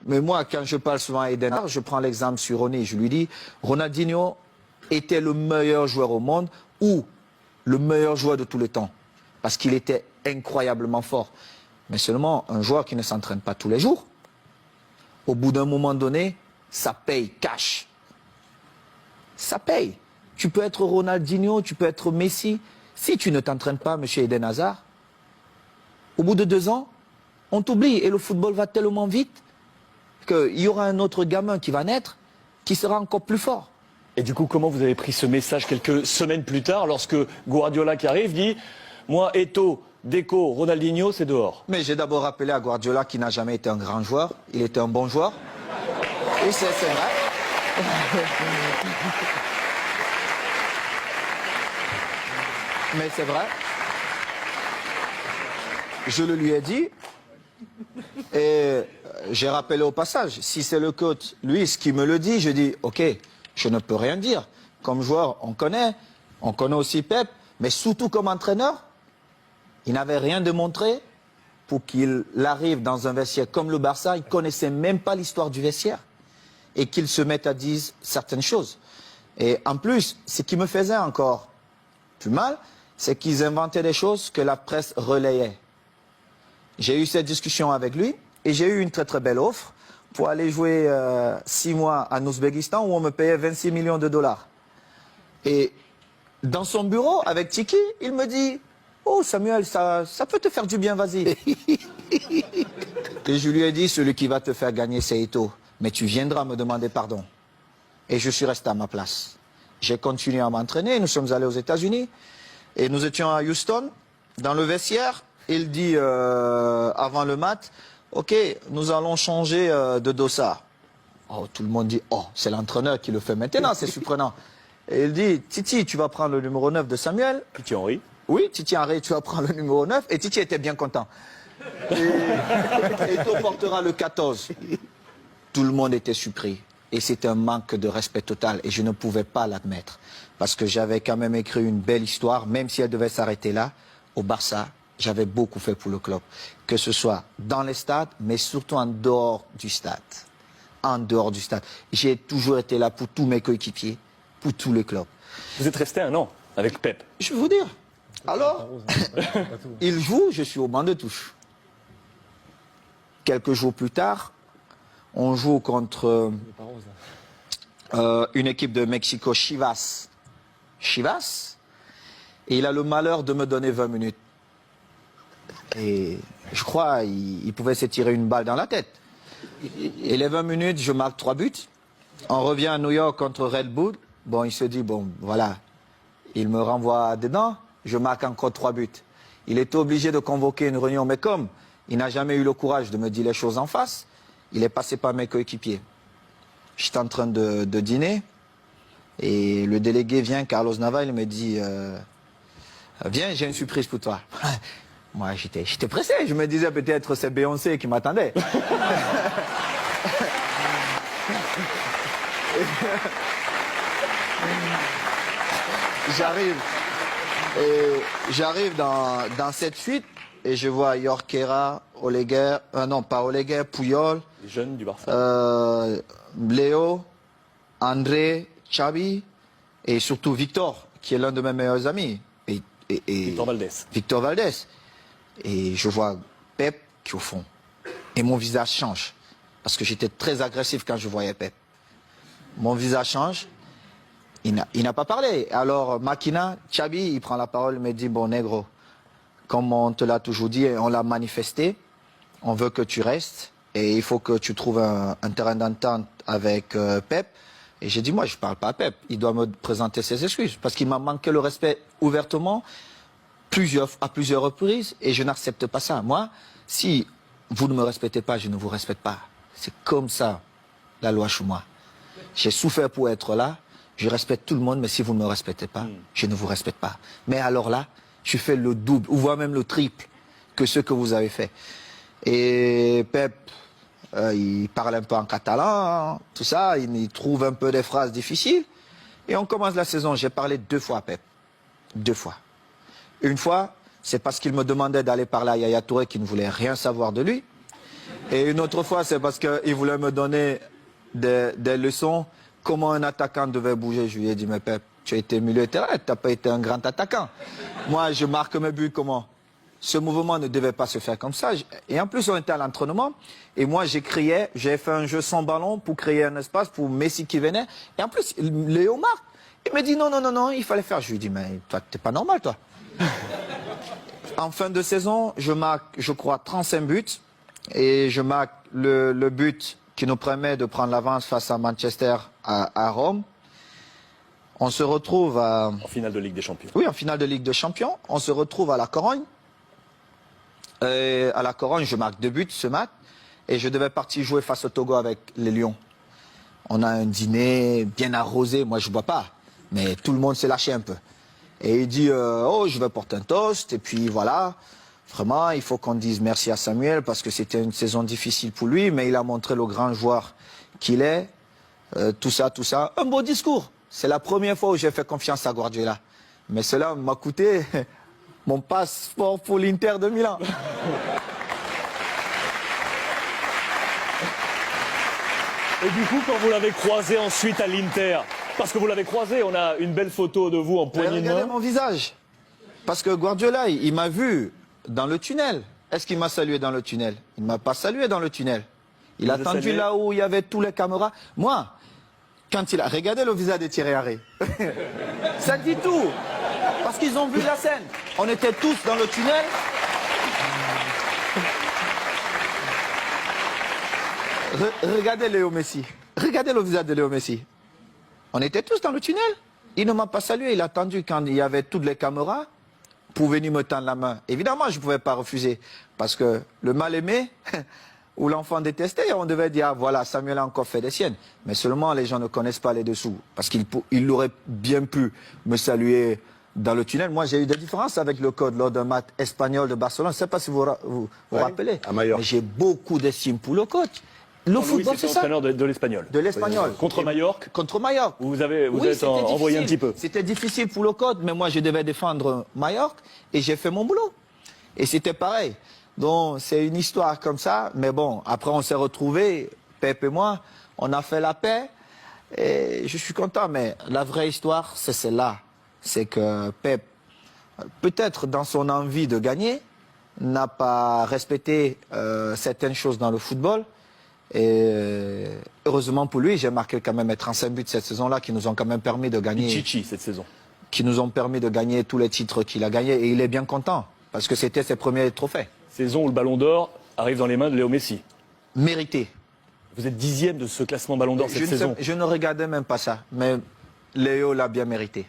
Mais moi, quand je parle souvent à Eden Hazard, je prends l'exemple sur Ronny, je lui dis, Ronaldinho était le meilleur joueur au monde ou le meilleur joueur de tous les temps. Parce qu'il était incroyablement fort. Mais seulement un joueur qui ne s'entraîne pas tous les jours, au bout d'un moment donné, ça paye cash. Ça paye. Tu peux être Ronaldinho, tu peux être Messi. Si tu ne t'entraînes pas, monsieur Eden Hazard, au bout de 2 ans, on t'oublie. Et le football va tellement vite qu'il y aura un autre gamin qui va naître qui sera encore plus fort. Et du coup, comment vous avez pris ce message quelques semaines plus tard, lorsque Guardiola qui arrive dit « Moi, Eto'o, Deco, Ronaldinho, c'est dehors ». Mais j'ai d'abord rappelé à Guardiola qui n'a jamais été un grand joueur. Il était un bon joueur. Et c'est vrai. Mais c'est vrai. Je le lui ai dit. Et j'ai rappelé au passage, si c'est le coach, lui, ce qui me le dit, je dis, ok, je ne peux rien dire. Comme joueur, on connaît aussi Pep, mais surtout comme entraîneur, il n'avait rien démontré pour qu'il arrive dans un vestiaire comme le Barça, il ne connaissait même pas l'histoire du vestiaire, et qu'il se mette à dire certaines choses. Et en plus, ce qui me faisait encore plus mal, c'est qu'ils inventaient des choses que la presse relayait. J'ai eu cette discussion avec lui et j'ai eu une très très belle offre pour aller jouer 6 mois en Ouzbékistan où on me payait 26 millions de dollars. Et dans son bureau avec Tiki, il me dit « Oh Samuel, ça peut te faire du bien, vas-y ». Et je lui ai dit « Celui qui va te faire gagner, c'est Eto'o. Mais tu viendras me demander pardon ». Et je suis resté à ma place. J'ai continué à m'entraîner, nous sommes allés aux États-Unis et nous étions à Houston, dans le vestiaire. Il dit avant le match, ok, nous allons changer de dossard. Oh, tout le monde dit, oh, c'est l'entraîneur qui le fait maintenant, c'est surprenant. Et il dit, Titi, tu vas prendre le numéro 9 de Samuel. Titi Henry. Oui, Titi Henry, tu vas prendre le numéro 9. Et Titi était bien content. Et Eto'o portera le 14. Tout le monde était surpris. Et c'était un manque de respect total. Et je ne pouvais pas l'admettre. Parce que j'avais quand même écrit une belle histoire, même si elle devait s'arrêter là, au Barça. J'avais beaucoup fait pour le club, que ce soit dans les stades, mais surtout en dehors du stade. En dehors du stade. J'ai toujours été là pour tous mes coéquipiers, pour tous les clubs. Vous êtes resté 1 an avec Pep. Je vais vous dire. Alors, il joue, je suis au banc de touche. Quelques jours plus tard, on joue contre une équipe de Mexico, Chivas. Chivas. Et il a le malheur de me donner 20 minutes. Et je crois qu'il pouvait se tirer une balle dans la tête. Et les 20 minutes, je marque 3 buts. On revient à New York contre Red Bull. Bon, il se dit, bon, voilà, il me renvoie dedans, je marque encore 3 buts. Il était obligé de convoquer une réunion, mais comme il n'a jamais eu le courage de me dire les choses en face, il est passé par mes coéquipiers. J'étais en train de dîner, et le délégué vient, Carlos Nava, il me dit, viens, j'ai une surprise pour toi. Moi, j'étais pressé. Je me disais peut-être c'est Beyoncé qui m'attendait. J'arrive dans cette suite et je vois Jorquera, Oleguer, non pas Oleguer, Puyol, Les jeunes du Barça. Léo, André, Xavi et surtout Victor, qui est l'un de mes meilleurs amis. Et Victor Valdés. Victor Valdés. Et je vois Pep qui est au fond. Et mon visage change. Parce que j'étais très agressif quand je voyais Pep. Mon visage change. Il n'a pas parlé. Alors Makina, Xavi, il prend la parole, il me dit, bon négro, comme on te l'a toujours dit, on l'a manifesté, on veut que tu restes et il faut que tu trouves un terrain d'entente avec Pep. Et j'ai dit, moi je ne parle pas à Pep, il doit me présenter ses excuses. Parce qu'il m'a manqué le respect ouvertement à plusieurs reprises et je n'accepte pas ça. Moi, si vous ne me respectez pas, je ne vous respecte pas. C'est comme ça, la loi chez moi. J'ai souffert pour être là, je respecte tout le monde, mais si vous ne me respectez pas, je ne vous respecte pas. Mais alors là, je fais le double, ou voire même le triple que ce que vous avez fait. Et Pep, il parle un peu en catalan, tout ça, il trouve un peu des phrases difficiles. Et on commence la saison, j'ai parlé 2 fois à Pep. 2 fois. Une fois, c'est parce qu'il me demandait d'aller parler à Yaya Touré qui ne voulait rien savoir de lui. Et une autre fois, c'est parce qu'il voulait me donner des leçons, comment un attaquant devait bouger. Je lui ai dit, mais Pep, tu as été milieu de terrain, tu n'as pas été un grand attaquant. Moi, je marque mes buts comment? Ce mouvement ne devait pas se faire comme ça. Et en plus, on était à l'entraînement. Et moi, j'ai fait un jeu sans ballon pour créer un espace pour Messi qui venait. Et en plus, Léo marque. Il me dit non, il fallait faire. Je lui dis, mais toi, t'es pas normal, toi. En fin de saison, je marque, je crois, 35 buts. Et je marque le but qui nous permet de prendre l'avance face à Manchester à Rome. On se retrouve En finale de Ligue des Champions. Oui, en finale de Ligue des Champions. On se retrouve à la Corogne. Et à la Corogne, je marque 2 buts ce match. Et je devais partir jouer face au Togo avec les Lions. On a un dîner bien arrosé. Moi, je ne bois pas. Mais tout le monde s'est lâché un peu. Et il dit, oh, je vais porter un toast. Et puis voilà. Vraiment, il faut qu'on dise merci à Samuel parce que c'était une saison difficile pour lui. Mais il a montré le grand joueur qu'il est. Tout ça. Un beau discours. C'est la première fois où j'ai fait confiance à Guardiola. Mais cela m'a coûté mon passeport pour l'Inter de Milan. Et du coup, quand vous l'avez croisé ensuite à l'Inter, parce que vous l'avez croisé, on a une belle photo de vous en poignée de main. Regardez mon visage. Parce que Guardiola, il m'a vu dans le tunnel. Est-ce qu'il m'a salué dans le tunnel? Il ne m'a pas salué dans le tunnel. Il a attendu là où il y avait tous les caméras. Moi, quand il a regardé le visage de Thierry Henry, ça dit tout. Parce qu'ils ont vu la scène. On était tous dans le tunnel. Regardez Léo Messi. Regardez le visage de Léo Messi. On était tous dans le tunnel. Il ne m'a pas salué. Il a attendu quand il y avait toutes les caméras pour venir me tendre la main. Évidemment, je ne pouvais pas refuser. Parce que le mal-aimé ou l'enfant détesté, on devait dire, ah, voilà, Samuel a encore fait des siennes. Mais seulement, les gens ne connaissent pas les dessous. Parce qu'il aurait bien pu me saluer dans le tunnel. Moi, j'ai eu des différences avec le code lors d'un match espagnol de Barcelone. Je ne sais pas si vous vous rappelez. À Majorque. Mais j'ai beaucoup d'estime pour le coach. Le football, c'est ça. Entraîneur de l'Espagnol. De l'Espagnol. Contre Majorque. Contre Majorque. Vous Oui, êtes c'était envoyé un difficile. petit peu. C'était difficile pour le code, mais moi, je devais défendre Majorque et j'ai fait mon boulot. Et c'était pareil. Donc, c'est une histoire comme ça. Mais bon, après, on s'est retrouvés, Pep et moi, on a fait la paix. Et je suis content, mais la vraie histoire, c'est celle-là. C'est que Pep, peut-être dans son envie de gagner, n'a pas respecté certaines choses dans le football. Et heureusement pour lui, j'ai marqué quand même 35 buts cette saison-là qui nous ont quand même permis de gagner. Pichichi cette saison. Qui nous ont permis de gagner tous les titres qu'il a gagnés. Et il est bien content parce que c'était ses premiers trophées. Saison où le Ballon d'Or arrive dans les mains de Léo Messi. Mérité. Vous êtes 10e de ce classement Ballon d'Or cette saison. Je ne regardais même pas ça, mais Léo l'a bien mérité.